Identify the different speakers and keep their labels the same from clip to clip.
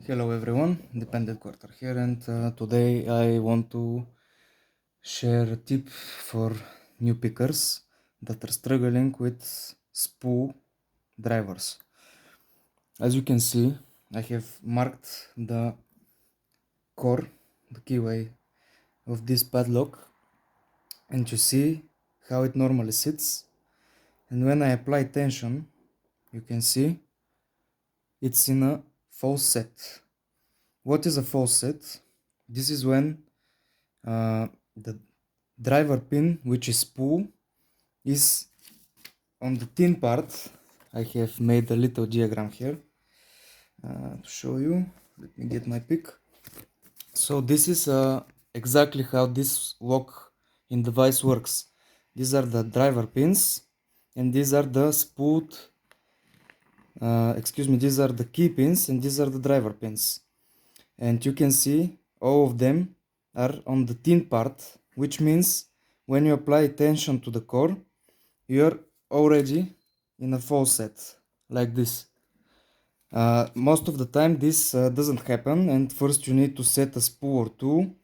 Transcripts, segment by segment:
Speaker 1: Hello everyone, Dependent Quarter here, and today I want to share a tip for new pickers that are struggling with spool drivers. As you can see, I have marked the core, the keyway of this padlock, and you see how it normally sits. And when I apply tension, you can see it's in a false set. What is a false set? This is when the driver pin, which is spool, is on the thin part. I have made a little diagram here to show you. Let me get my pick. So this is exactly how this lock in device works. These are the driver pins, and these are the spooled these are the key pins, and these are the driver pins. And you can see all of them are on the thin part, which means when you apply tension to the core, you're already in a false set, like this. Most of the time this doesn't happen, and first you need to set a spool or two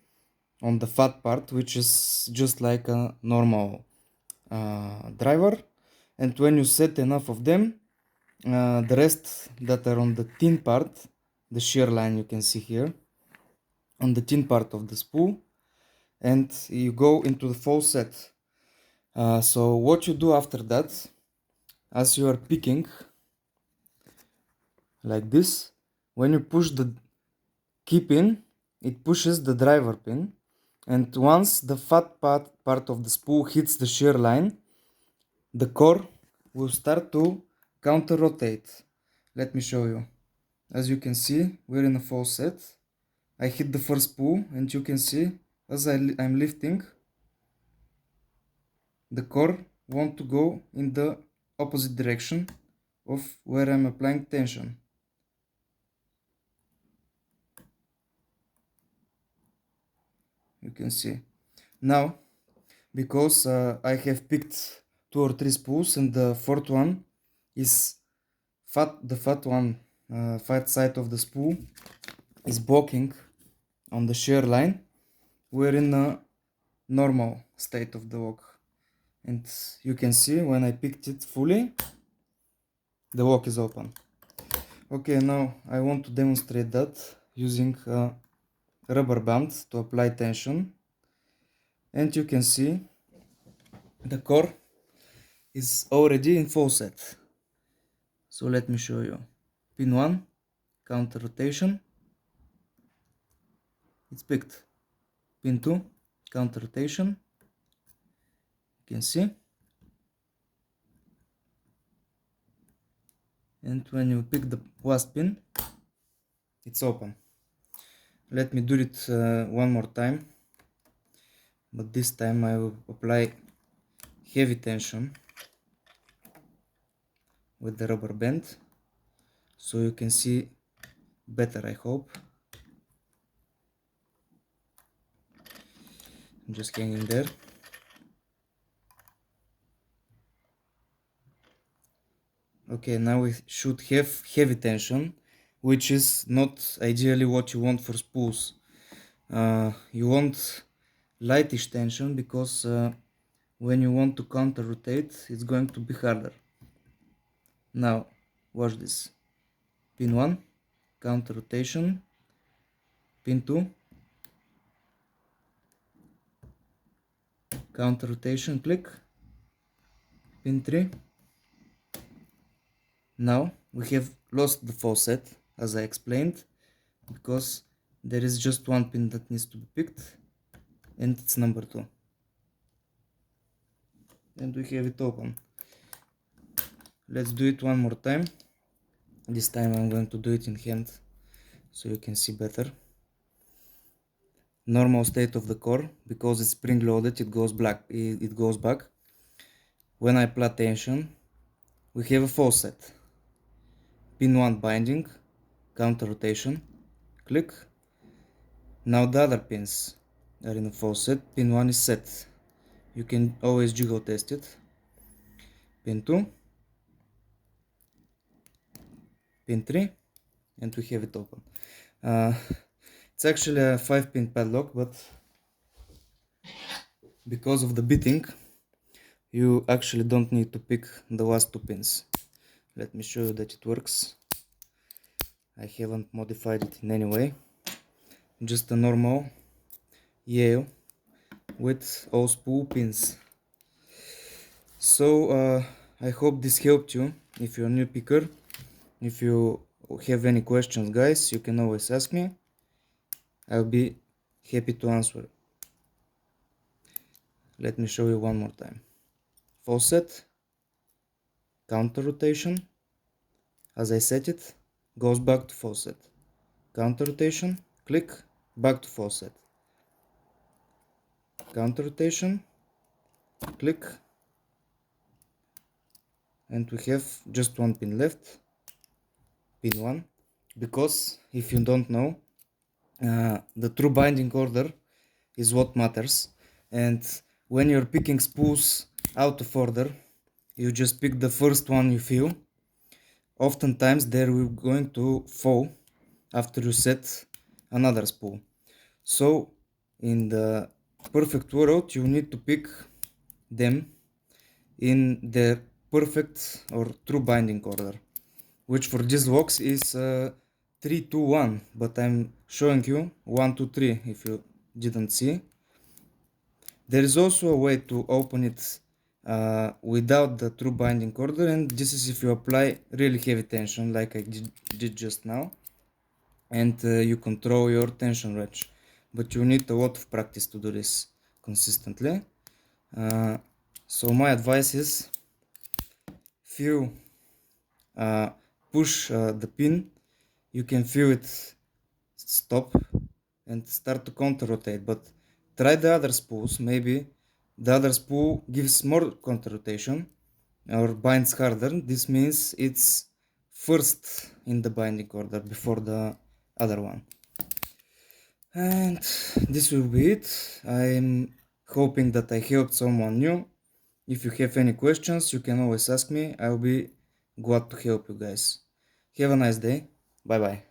Speaker 1: on the fat part, which is just like a normal driver, and when you set enough of them, the rest that are on the thin part, the shear line you can see here, on the thin part of the spool, and you go into the false set. So what you do after that, as you are picking like this, when you push the key pin, it pushes the driver pin, and once the fat part of the spool hits the shear line, the core will start to counter rotate. Let me show you. As you can see, we're in a false set. I hit the first spool, and you can see as I'm lifting, the core want to go in the opposite direction of where I'm applying tension. You can see. Now, because I have picked 2 or 3 spools, and the fourth one is fat, the fat one, fat side of the spool is blocking on the shear line, we're in a normal state of the lock. And you can see when I picked it fully, the lock is open. Okay, now I want to demonstrate that using a rubber band to apply tension, and you can see the core is already in full set. So let me show you. Pin 1, counter rotation, it's picked. Pin 2, counter rotation, you can see. And when you pick the last pin, it's open. Let me do it one more time, but this time I will apply heavy tension with the rubber band, so you can see better, I hope. I'm just hanging there. Okay, now we should have heavy tension, which is not ideally what you want for spools. You want lightish tension, because when you want to counter rotate, it's going to be harder. Now watch this. Pin 1, counter rotation. Pin 2, counter rotation, click. Pin 3. Now we have lost the full set, as I explained, because there is just one pin that needs to be picked, and it's number 2. And we have it open. Let's do it one more time. This time I'm going to do it in hand, so you can see better. Normal state of the core, because it's spring loaded, it goes back. When I apply tension, we have a full set. Pin 1 binding, counter rotation, click. Now the other pins are in a full set. Pin 1 is set. You can always jiggle test it. Pin 2, pin 3, and we have it open. Uh, it's actually a 5-pin padlock, but because of the beating, you actually don't need to pick the last 2 pins. Let me show you that it works. I haven't modified it in any way. Just a normal Yale with all spool pins. So I hope this helped you. If you're a new picker, if you have any questions, guys, you can always ask me. I'll be happy to answer. Let me show you one more time. Faucet, counter rotation. As I set it, goes back to faucet. Counter rotation, click, back to faucet. Counter rotation, click, and we have just 1 pin left, pin 1, because if you don't know, the true binding order is what matters, and when you're picking spools out of order, you just pick the first one you feel. Oftentimes they're going to fall after you set another spool. So in the perfect world, you need to pick them in their perfect or true binding order, which for these locks is 3 2 1, but I'm showing you 1 2 3 if you didn't see. There is also a way to open it without the true binding order, and this is if you apply really heavy tension like I did just now, and you control your tension range, but you need a lot of practice to do this consistently. So my advice is feel push the pin, you can feel it stop and start to counter rotate, but try the other spools. Maybe the other spool gives more counter rotation or binds harder. This means it's first in the binding order before the other one. And this will be it. I'm hoping that I helped someone new. If you have any questions, you can always ask me. I'll be glad to help you guys. Have a nice day. Bye bye.